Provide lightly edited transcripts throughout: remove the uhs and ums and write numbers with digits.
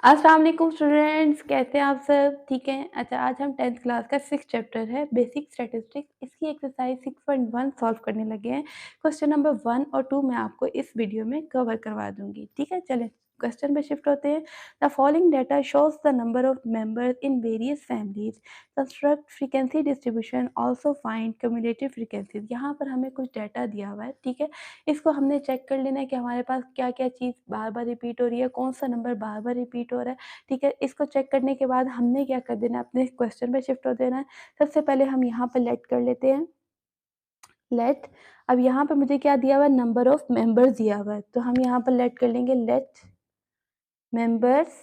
अस्सलाम वालेकुम स्टूडेंट्स, कैसे हैं आप सब? ठीक हैं? अच्छा, आज हम 10th क्लास का 6th चैप्टर है बेसिक स्टैटिस्टिक्स, इसकी एक्सरसाइज 6.1 सॉल्व करने लगे हैं। क्वेश्चन नंबर 1 और 2 मैं आपको इस वीडियो में कवर करवा दूँगी। ठीक है? चलें क्वेश्चन पे शिफ्ट होते हैं। The following data shows the number of members in various families. Construct frequency distribution, also find cumulative frequencies. यहाँ पर हमें कुछ डाटा दिया हुआ है, ठीक है? इसको हमने चेक कर लेना है कि हमारे पास क्या-क्या चीज़ बार-बार रिपीट हो रही है, कौन-सा नंबर बार-बार रिपीट हो रहा है, ठीक है? इसको चेक करने के बाद हमने क्या कर देना है, अपने क्वेश्चन पे शिफ्ट हो देना है। सबसे पहले हम यहाँ पर लेट कर लेते हैं, लेट। अब यहाँ पे मुझे क्या दिया हुआ है, नंबर ऑफ मेंबर्स दिया हुआ है, तो हम यहाँ पर लेट कर लेंगे, let members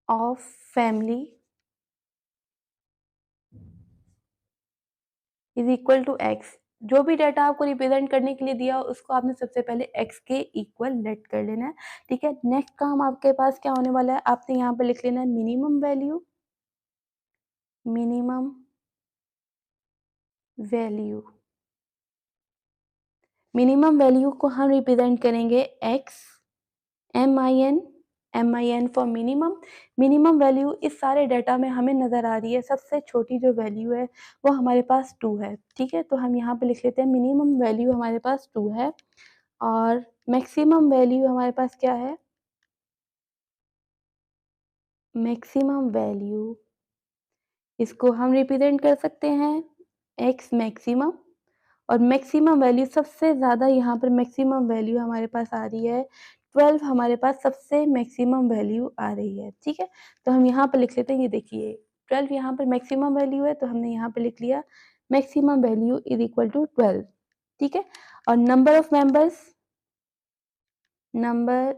of family is equal to X. जो भी डाटा आपको रिप्रेजेंट करने के लिए दिया हो, उसको आपने सबसे पहले एक्स के इक्वल लेट कर लेना है, ठीक है? नेक्स्ट काम आपके पास क्या होने वाला है, आपने यहाँ पे लिख लेना है minimum value, minimum value. Minimum value को हम रिप्रेजेंट करेंगे X, M I N for minimum. Minimum value इस सारे डाटा में हमें नज़र आ रही है, सबसे छोटी जो वैल्यू है वो हमारे पास 2 है, ठीक है? तो हम यहाँ पे लिख लेते हैं मिनिमम वैल्यू हमारे पास 2 है और मैक्सिमम वैल्यू हमारे पास क्या है? मैक्सिमम वैल्यू, इसको हम रिप्रेजेंट कर सकते हैं एक्स मैक्सिमम। और मैक्सिमम वैल्यू सबसे ज़्यादा यहाँ पर मैक्सिमम वैल्यू हमारे पास आ रही है 12, हमारे पास सबसे मैक्सिमम वैल्यू आ रही है, ठीक है? तो हम यहाँ पर लिख लेते हैं, ये देखिए 12 यहाँ पर मैक्सिमम वैल्यू है, तो हमने यहाँ पे लिख लिया maximum value is equal to 12, ठीक है? और number of members number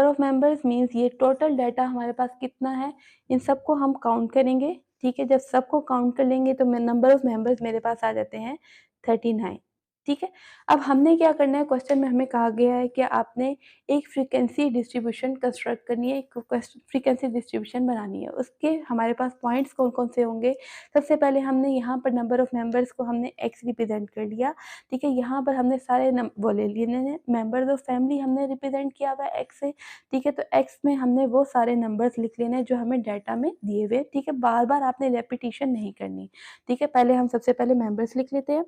of members means ये टोटल डाटा हमारे पास कितना है, इन सबको हम काउंट करेंगे, ठीक है? जब सबको काउंट कर लेंगे तो नंबर ऑफ मेंबर्स मेरे पास आ जाते हैं 39, ठीक है? अब हमने क्या करना है, क्वेश्चन में हमें कहा गया है कि आपने एक फ्रीक्वेंसी डिस्ट्रीब्यूशन कंस्ट्रक्ट करनी है, एक फ्रीक्वेंसी डिस्ट्रीब्यूशन बनानी है। उसके हमारे पास पॉइंट्स कौन-कौन से होंगे? सबसे पहले हमने यहाँ पर नंबर ऑफ मेंबर्स को हमने एक्स रिप्रेजेंट कर लिया, ठीक है? यहाँ पर हमने सारे वो ले लिए, मेंबर्स ऑफ फैमिली हमने रिप्रेजेंट किया हुआ है एक्स से, ठीक है? तो एक्स में हमने वो सारे नंबर्स लिख लेने हैं जो हमें डाटा में दिए हुए, ठीक है? बार-बार आपने रेपिटिशन नहीं करनी, ठीक है? पहले हम सबसे पहले मेंबर्स लिख लेते हैं,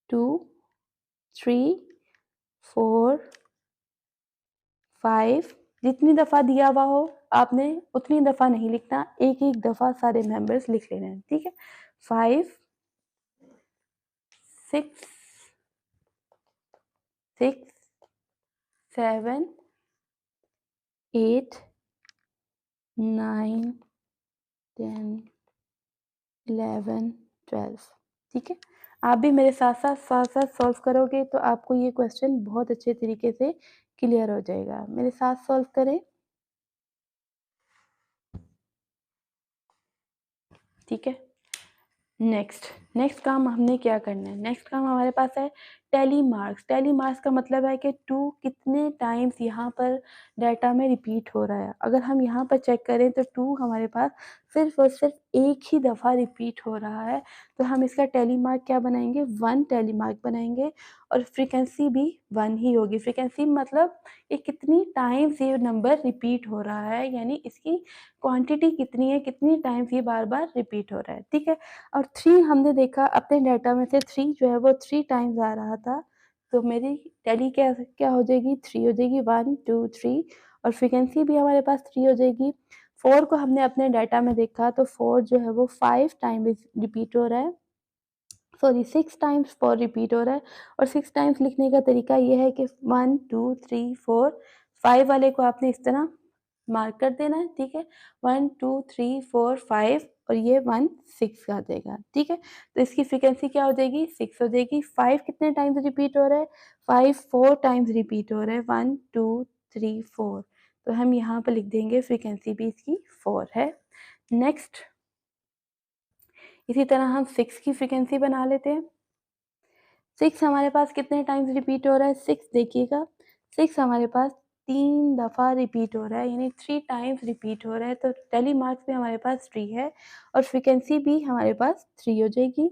2, 3, 4, 5। जितनी दफ़ा दिया हुआ हो आपने उतनी दफ़ा नहीं लिखना, एक-एक दफ़ा सारे मेंबर्स लिख लेने हैं, ठीक है? 5, 6, 6, 7, 8, 9, 10, 11, 12, ठीक है? आप भी मेरे साथ-साथ सॉल्व करोगे तो आपको ये क्वेश्चन बहुत अच्छे तरीके से क्लियर हो जाएगा। मेरे साथ सॉल्व करें, ठीक है? नेक्स्ट काम हमने क्या करना है, नेक्स्ट काम हमारे पास है टैली मार्क्स। टैली मार्क्स का मतलब है कि 2 कितने टाइम्स यहाँ पर डाटा में रिपीट हो रहा है। अगर हम यहाँ पर चेक करें तो 2 हमारे पास सिर्फ़ और सिर्फ़ एक ही दफ़ा रिपीट हो रहा है, तो हम इसका टैली मार्क क्या बनाएँगे, 1 टैली मार्क बनाएँगे और फ्रीक्वेंसी भी 1 ही होगी। फ्रीक्वेंसी मतलब ये कितनी टाइम्स ये नंबर रिपीट हो रहा है, यानी इसकी क्वांटिटी कितनी है, कितनी टाइम्स ये बार-बार रिपीट हो रहा है, ठीक है? और 3 हमने देखा अपने डाटा में से 3 जो है वो 3 टाइम्स आ रहा था, तो मेरी टैली क्या क्या हो जाएगी, 3 हो जाएगी, 1, 2, 3 और फ्रीक्वेंसी भी हमारे पास 3 हो जाएगी। 4 को हमने अपने डाटा में देखा तो 4 जो है वो 5 टाइम्स रिपीट हो रहा है, सॉरी 6 टाइम्स 4 रिपीट हो रहा है और 6 टाइम्स लिखने का तरीका ये है कि 1, 2, 3, 4, 5 वाले को आपने इस तरह मार्क कर देना है, ठीक है? 1, 2, 3, 4, 5 और ये 1, 6 आ जाएगा, ठीक है? तो इसकी फ्रीक्वेंसी क्या हो जाएगी, 6 हो जाएगी। 5 कितने टाइम्स रिपीट हो रहा है, 5 4 टाइम्स रिपीट हो रहा है, 1, 2, 3, 4। तो हम यहाँ पे लिख देंगे फ्रीक्वेंसी भी इसकी 4 है। नेक्स्ट इसी तरह हम 6 की फ्रीक्वेंसी बना लेते हैं। 6 हमारे पास कितने टाइम्स रिपीट हो रहा है, 6 देखिएगा, 6 हमारे पास 3 दफ़ा रिपीट हो रहा है, यानी 3 टाइम्स रिपीट हो रहा है, तो टैली मार्क्स भी हमारे पास 3 है और फ्रीक्वेंसी भी हमारे पास 3 हो जाएगी।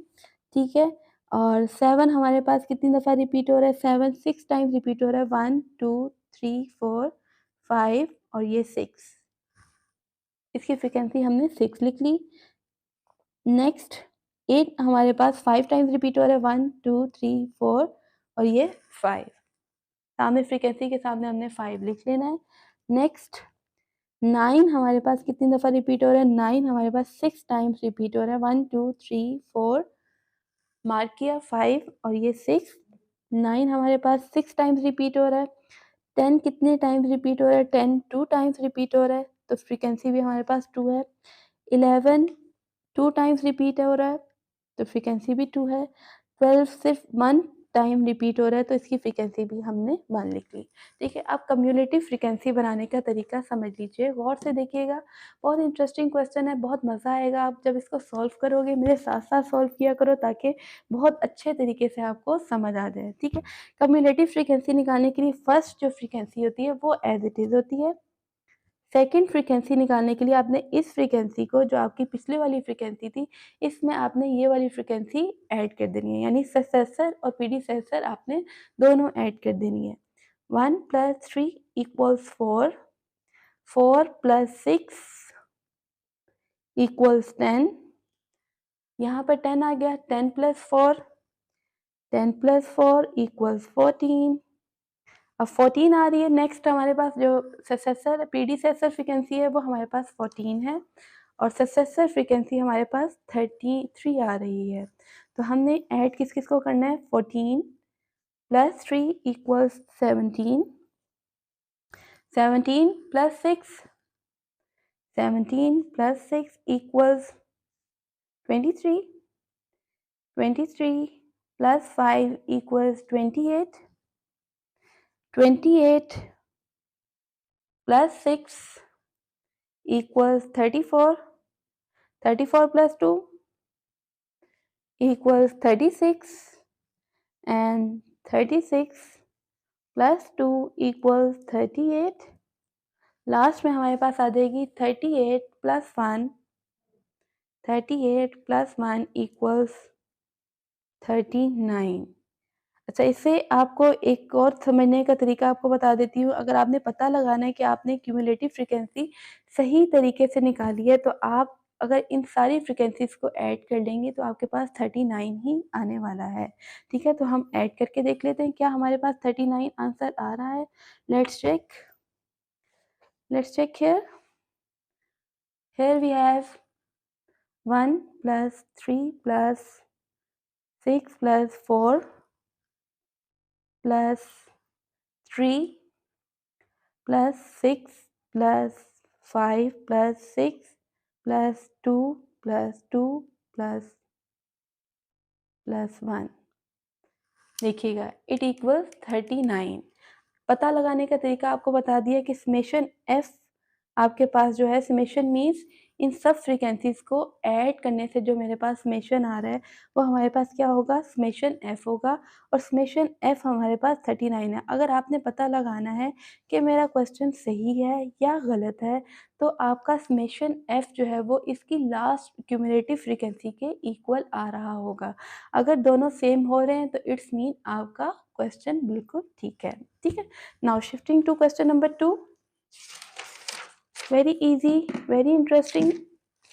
ठीक है। और 7 हमारे पास कितनी दफ़ा रिपीट हो रहा है, 7 6 टाइम्स रिपीट हो रहा है, 1 2 3 4 5 और ये 6, इसकी फ्रीक्वेंसी हमने 6 लिख ली। नेक्स्ट 8 हमारे पास 5 टाइम्स रिपीट हो रहा है, 1 2 3 4 और ये 5, सामने फ्रीक्वेंसी के सामने हमने 5 लिख लेना है। नेक्स्ट 9 हमारे पास कितनी दफ़ा रिपीट हो रहा है, 9 हमारे पास 6 टाइम्स रिपीट हो रहा है, 1 2 3 4 मार्क किया, 5 और ये 6, 9 हमारे पास 6 टाइम्स रिपीट हो रहा है। 10 कितने टाइम्स रिपीट हो रहा है, 10 2 टाइम्स रिपीट हो रहा है, तो फ्रीक्वेंसी भी हमारे पास 2 है। 11 2 टाइम्स रिपीट हो रहा है, तो फ्रीक्वेंसी भी 2 है। 12 सिर्फ 1 टाइम रिपीट हो रहा है, तो इसकी फ्रीक्वेंसी भी हमने 1 लिख ली। देखिए, आप क्यूमुलेटिव फ्रीक्वेंसी बनाने का तरीका समझ लीजिए, गौर से देखिएगा, बहुत इंटरेस्टिंग क्वेश्चन है, बहुत मज़ा आएगा आप जब इसको सॉल्व करोगे। मेरे साथ-साथ सॉल्व किया करो ताकि बहुत अच्छे तरीके से आपको समझ आ जाए, ठीक है? क्यूमुलेटिव फ्रीक्वेंसी निकालने के लिए फर्स्ट जो फ्रीक्वेंसी होती है वो एज़ इट इज़ होती है। सेकंड फ्रीक्वेंसी निकालने के लिए आपने इस फ्रीक्वेंसी को, जो आपकी पिछले वाली फ्रीक्वेंसी थी, इसमें आपने ये वाली फ्रीक्वेंसी ऐड कर देनी है, यानी सक्सेसर और प्रीडिसेसर आपने दोनों ऐड कर देनी है। 1 + 3 = 4, 4 + 6 = 10, यहाँ पर 10 आ गया, 10 + 4, 10 + 4 = 14, अब 14 आ रही है। नेक्स्ट हमारे पास जो सक्सेसर प्रीडिसेसर फ्रीक्वेंसी है वो हमारे पास 14 है और सक्सेसर फ्रीक्वेंसी हमारे पास 33 आ रही है। तो हमने ऐड किस-किस को करना है, 14 + 3 = 17, 17 + 6, 17 + 6 = 23, 23 + 5 = 28, 28 + 6 = 34, 34 + 2 = 36 and 36 + 2 = 38। लास्ट में हमारे पास आ जाएगी 38 + 1, 38 + 1 = 39। अच्छा, इससे आपको एक और समझने का तरीका आपको बता देती हूँ। अगर आपने पता लगाना है कि आपने क्यूमुलेटिव फ्रीक्वेंसी सही तरीके से निकाली है, तो आप अगर इन सारी फ्रीक्वेंसीज़ को ऐड कर लेंगे तो आपके पास 39 ही आने वाला है। ठीक है? तो हम ऐड करके देख लेते हैं, क्या हमारे पास 39 आंसर आ रहा है? Let's check. Let's check here. Here we have 1 + 3 + 6 + 4 + 3 + 6 + 5 + 6 + 2 + 2 + 1, देखिएगा इट इक्वल्स 39। पता लगाने का तरीका आपको बता दिया कि समेशन एफ आपके पास जो है, समेशन मीन्स इन सब फ्रीक्वेंसीज़ को ऐड करने से जो मेरे पास समेशन आ रहा है वो हमारे पास क्या होगा, समेशन एफ होगा और समेशन एफ हमारे पास 39 है। अगर आपने पता लगाना है कि मेरा क्वेश्चन सही है या गलत है, तो आपका समेशन एफ जो है वो इसकी लास्ट क्यूमुलेटिव फ्रीक्वेंसी के इक्वल आ रहा होगा। अगर दोनों सेम हो रहे हैं तो इट्स मीन आपका क्वेश्चन बिल्कुल ठीक है। ठीक है? Now shifting to question number 2, very easy, very interesting.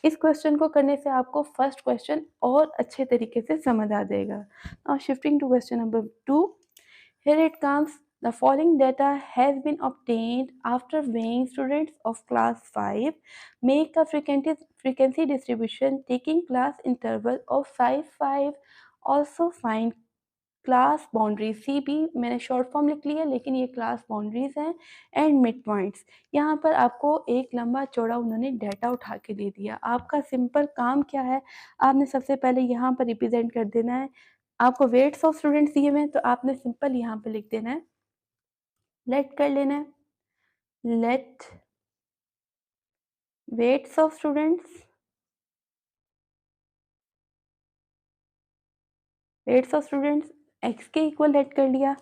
इस क्वेश्चन को करने से आपको फर्स्ट क्वेश्चन और अच्छे तरीके से समझ आ जाएगा। Now shifting to question number 2, here it comes. The following data has been obtained after weighing students of class 5. Make a frequency distribution taking class interval of size 5. Also find class boundaries, C B मैंने short form लिख ली है लेकिन ये class boundaries हैं, and mid points. यहाँ पर आपको एक लंबा चौड़ा उन्होंने डाटा उठा के दे दिया। आपका सिंपल काम क्या है, आपने सबसे पहले यहाँ पर रिप्रेजेंट कर देना है। आपको वेट्स ऑफ स्टूडेंट्स दिए हुए हैं तो आपने सिंपल यहाँ पर लिख देना है, लेट कर लेना है, let weights of students, weights of students X के इक्वल लेट कर लिया।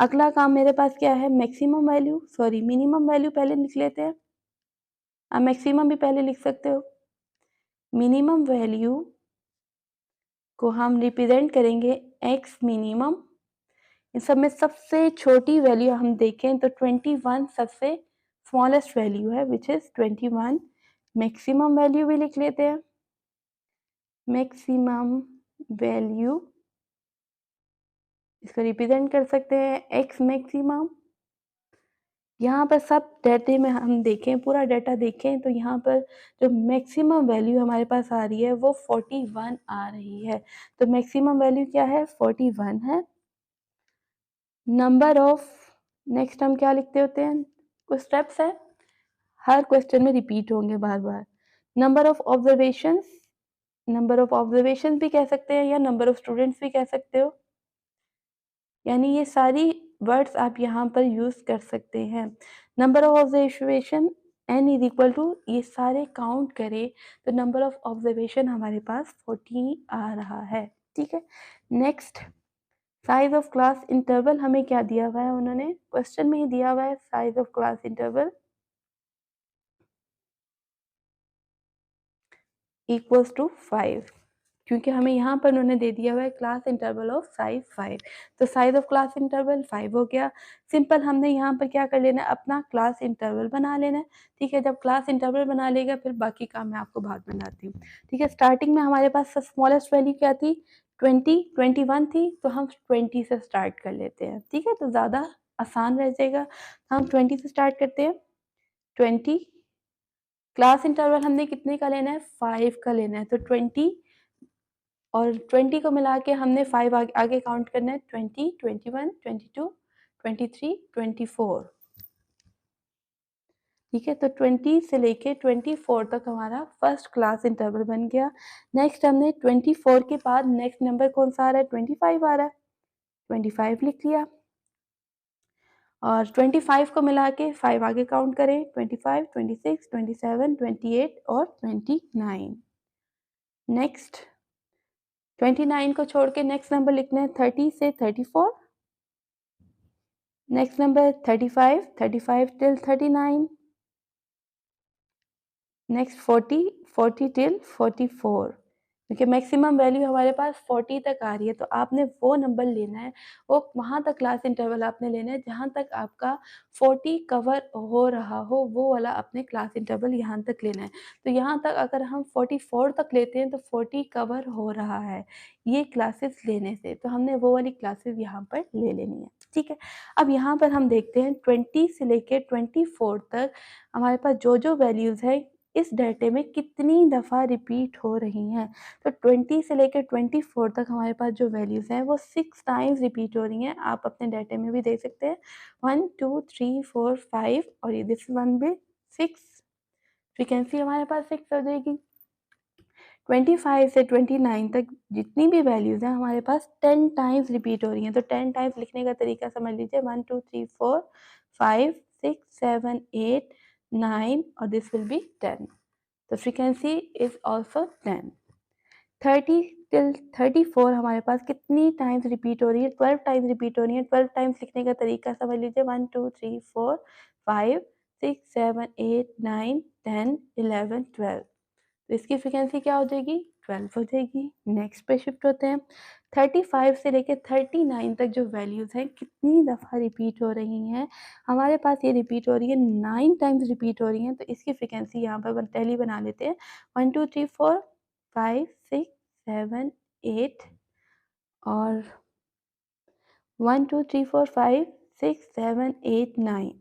अगला काम मेरे पास क्या है, maximum value, sorry minimum value पहले लिख लेते हैं। आप मैक्सिमम भी पहले लिख सकते हो। मिनिमम वैल्यू को हम रिप्रेजेंट करेंगे x मिनिमम। इन सब में सबसे छोटी वैल्यू हम देखें तो 21 सबसे स्मॉलेस्ट वैल्यू है, विच इज 21। मैक्सिमम वैल्यू भी लिख लेते हैं, मैक्सिमम वैल्यू इसको रिप्रेजेंट कर सकते हैं x मैक्सिमम। यहाँ पर सब डाटे में हम देखें, पूरा डाटा देखें तो यहाँ पर जो मैक्सिमम वैल्यू हमारे पास आ रही है वो 41 आ रही है। तो मैक्सिमम वैल्यू क्या है, 41 है। नंबर ऑफ, नेक्स्ट हम क्या लिखते होते हैं, कुछ स्टेप्स है, हर क्वेश्चन में रिपीट होंगे बार बार। Number of observations, number of observation भी कह सकते हैं या नंबर ऑफ स्टूडेंट्स भी कह सकते हो, यानी ये सारी वर्ड्स आप यहाँ पर यूज कर सकते हैं। Number of observation n is equal to, ये सारे काउंट करें तो नंबर ऑफ ऑब्जर्वेशन हमारे पास 14 आ रहा है। ठीक है, next size of class interval हमें क्या दिया हुआ है, उन्होंने क्वेश्चन में ही दिया हुआ है size of class interval equals to 5, क्योंकि हमें यहाँ पर उन्होंने दे दिया हुआ है क्लास इंटरवल ऑफ साइज 5, तो साइज ऑफ क्लास इंटरवल 5 हो गया। सिंपल हमने यहाँ पर क्या कर लेना है, अपना क्लास इंटरवल बना लेना है। ठीक है, जब क्लास इंटरवल बना लेगा फिर बाकी काम मैं आपको बाद में बताती हूँ। ठीक है, स्टार्टिंग में हमारे पास स्मॉलेस्ट वैल्यू क्या थी, 21 थी, तो हम 20 से स्टार्ट कर लेते हैं। ठीक है, तो ज़्यादा आसान रह जाएगा, हम 20 से स्टार्ट करते हैं। 20 क्लास इंटरवल हमने कितने का लेना है, 5 का लेना है, तो 20 और 20 को मिला के हमने 5 आगे काउंट करना है, 20, 21, 22, 23, 24। ठीक है, तो 20 से लेके 24 तक हमारा फर्स्ट क्लास इंटरवल बन गया। नेक्स्ट हमने 24 के बाद नेक्स्ट नंबर कौन सा आ रहा है, 25 आ रहा है, 25 लिख लिया और 25 को मिला के 5 आगे काउंट करें, 25, 26, 27, 28 और 29। नेक्स्ट 29 को छोड़ के नेक्स्ट नंबर लिखना है 30 से 34, next number 35, 35 till 39, next 40, 40 till 44, क्योंकि मैक्सिमम वैल्यू हमारे पास 40 तक आ रही है, तो आपने वो नंबर लेना है, वो वहाँ तक क्लास इंटरवल आपने लेना है जहाँ तक आपका 40 कवर हो रहा हो, वो वाला अपने क्लास इंटरवल यहाँ तक लेना है। तो यहाँ तक अगर हम 44 तक लेते हैं तो 40 कवर हो रहा है ये क्लासेस लेने से, तो हमने वो वाली क्लासेस यहाँ पर ले लेनी है। ठीक है, अब यहाँ पर हम देखते हैं 20 से लेकर 24 तक हमारे पास जो जो वैल्यूज़ है इस डाटे में कितनी दफ़ा रिपीट हो रही हैं। तो 20 से लेकर 24 तक हमारे पास जो वैल्यूज़ हैं वो 6 टाइम्स रिपीट हो रही हैं। आप अपने डाटे में भी देख सकते हैं 1, 2, 3, 4, 5 और ये दिस वन भी 6, फ्रीक्वेंसी हमारे पास 6 हो जाएगी। 25 से 29 तक जितनी भी वैल्यूज़ हैं हमारे पास 10 टाइम्स रिपीट हो रही हैं। तो 10 टाइम्स लिखने का तरीका समझ लीजिए, 1, 2, 3, 4, 5, 6, 7, 8, 9 और दिस विल बी 10। तो फ्रीक्वेंसी इज ऑल्सो 10। 30 टिल 34 हमारे पास कितनी टाइम्स रिपीट हो रही है, 12 टाइम्स रिपीट हो रही है। 12 टाइम्स लिखने का तरीका समझ लीजिए, 1, 2, 3, 4, 5, 6, 7, 8, 9, 10, 11, 12। तो इसकी फ्रीक्वेंसी क्या हो जाएगी, 12 हो जाएगी। नेक्स्ट पे शिफ्ट होते हैं, 35 से लेकर 39 तक जो वैल्यूज़ हैं कितनी दफ़ा रिपीट हो रही हैं, हमारे पास ये रिपीट हो रही है 9 टाइम्स रिपीट हो रही हैं। तो इसकी फ्रीक्वेंसी यहाँ पर टैली बना लेते हैं, 1, 2, 3, 4, 5, 6, 7, 8 और 1, 2, 3, 4, 5, 6, 7, 8, 9।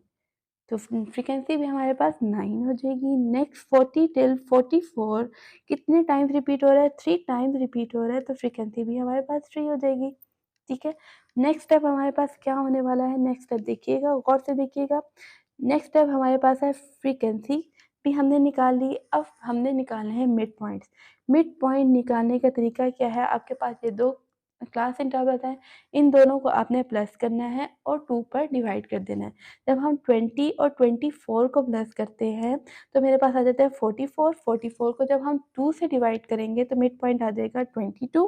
तो फ्रीक्वेंसी भी हमारे पास 9 हो जाएगी। नेक्स्ट 40 टिल 44 कितने टाइम्स रिपीट हो रहा है, 3 टाइम्स रिपीट हो रहा है, तो फ्रीक्वेंसी भी हमारे पास 3 हो जाएगी। ठीक है, नेक्स्ट स्टेप हमारे पास क्या होने वाला है, नेक्स्ट स्टेप देखिएगा, गौर से देखिएगा। नेक्स्ट स्टेप हमारे पास है फ्रीक्वेंसी भी हमने निकाल ली, अब हमने निकालने हैं मिड पॉइंट्स। मिड पॉइंट निकालने का तरीका क्या है, आपके पास ये दो क्लास इंटरवल हैं, इन दोनों को आपने प्लस करना है और 2 पर डिवाइड कर देना है। जब हम 20 और 24 को प्लस करते हैं तो मेरे पास आ जाता है 44, 44 को जब हम 2 से डिवाइड करेंगे तो मिड पॉइंट आ जाएगा 22,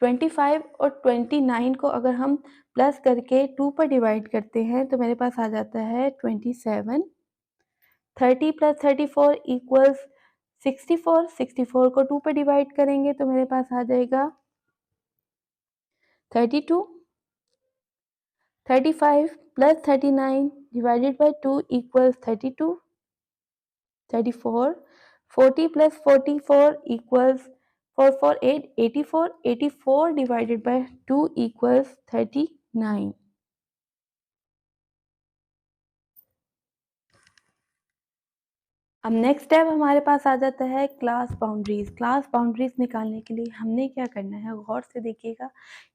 25 और 29 को अगर हम प्लस करके 2 पर डिवाइड करते हैं तो मेरे पास आ जाता है 27, 30 + 34 = 64 को 2 पे डिवाइड करेंगे तो मेरे पास आ जाएगा 32, 35 plus 39 divided by 2 equals 32, 34, 40 plus 44 equals 4 4 8 84, 84 divided by 2 equals 39. अब नेक्स्ट स्टेप हमारे पास आ जाता है क्लास बाउंड्रीज। क्लास बाउंड्रीज निकालने के लिए हमने क्या करना है, गौर से देखिएगा।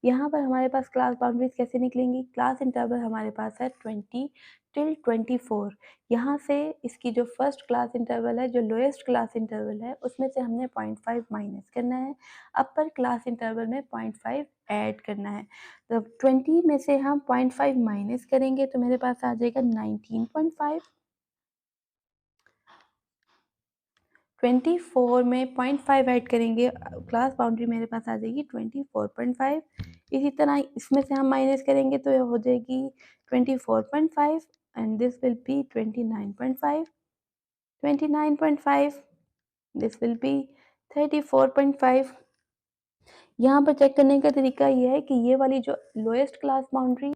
यहाँ पर हमारे पास क्लास बाउंड्रीज कैसे निकलेंगी। क्लास इंटरवल हमारे पास है 20 till 24। यहाँ से इसकी जो फर्स्ट क्लास इंटरवल है, जो लोएस्ट क्लास इंटरवल है, उसमें से हमने 0.5 माइनस करना है। अपर क्लास इंटरवल में 0.5 ऐड करना है। तो 20 में से हम 0.5 माइनस करेंगे तो मेरे पास आ जाएगा 19.5। 24 में 0.5 ऐड करेंगे, क्लास बाउंड्री मेरे पास आ जाएगी 24.5। इसी तरह इसमें से हम माइनस करेंगे तो ये हो जाएगी 24.5 and this will be 29.5, 29.5 this will be 34.5। यहाँ पर चेक करने का तरीका ये है कि ये वाली जो लोएस्ट क्लास बाउंड्री